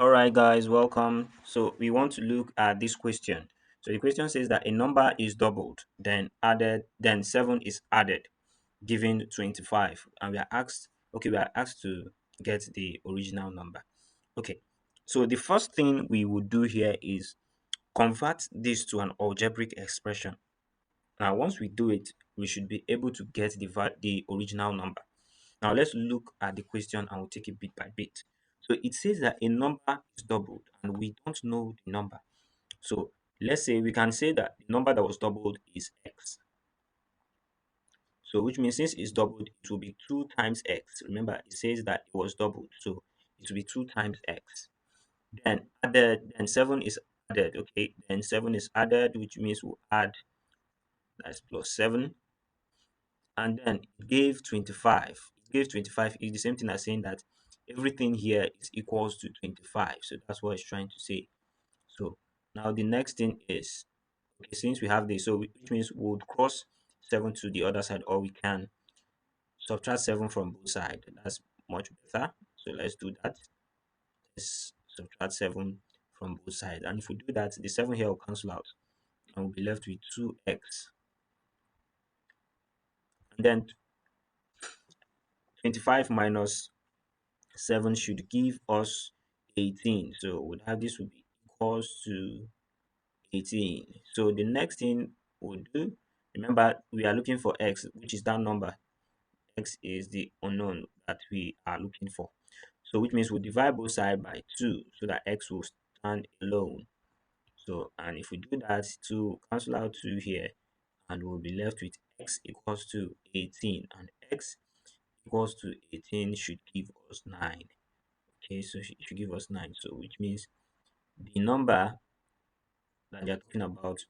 All right, guys, welcome. So we want to look at this question. So the question says that a number is doubled, then added, then 7 is added, giving 25. And we are asked to get the original number. Okay. So the first thing we would do here is convert this to an algebraic expression. Now, once we do it, we should be able to get the original number. Now let's look at the question and we'll take it bit by bit. So it says that a number is doubled and we don't know the number. So let's say we can say that the number that was doubled is x. So which means since it's doubled, it will be 2 times x. Remember, it says that it was doubled. So it will be 2 times x. Then added, then 7 is added. Okay, then 7 is added, which means we'll add that's plus 7. And then it gave 25. It gave 25 is the same thing as saying that everything here is equals to 25. So that's what it's trying to say. So now the next thing is, okay, since we have this, so which means we would cross 7 to the other side, or we can subtract 7 from both sides. That's much better. So let's do that. Let's subtract 7 from both sides. And if we do that, the 7 here will cancel out and we'll be left with 2x. And then 25 minus 7 should give us 18. So would have this would be equals to 18. So the next thing we'll do, remember we are looking for x, which is that number. X is the unknown that we are looking for. So which means we'll divide both sides by 2 so that x will stand alone. So and if we do that, 2 cancel out 2 here and we'll be left with x equals to 18, and x equals to 18 should give us 9. Okay, so it should give us 9. So which means the number that they're talking about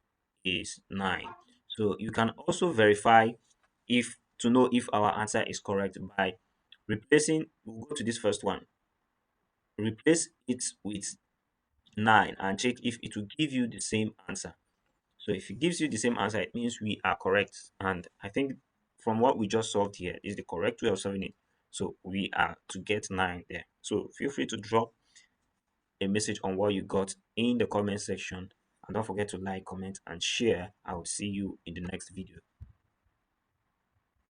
is 9. So you can also verify if to know if our answer is correct by replacing, we'll go to this first one, replace it with 9 and check if it will give you the same answer. So if it gives you the same answer, it means we are correct. And I think from what we just solved here is the correct way of solving it. So we are to get 9 there. So feel free to drop a message on what you got in the comment section. And don't forget to like, comment, and share. I will see you in the next video.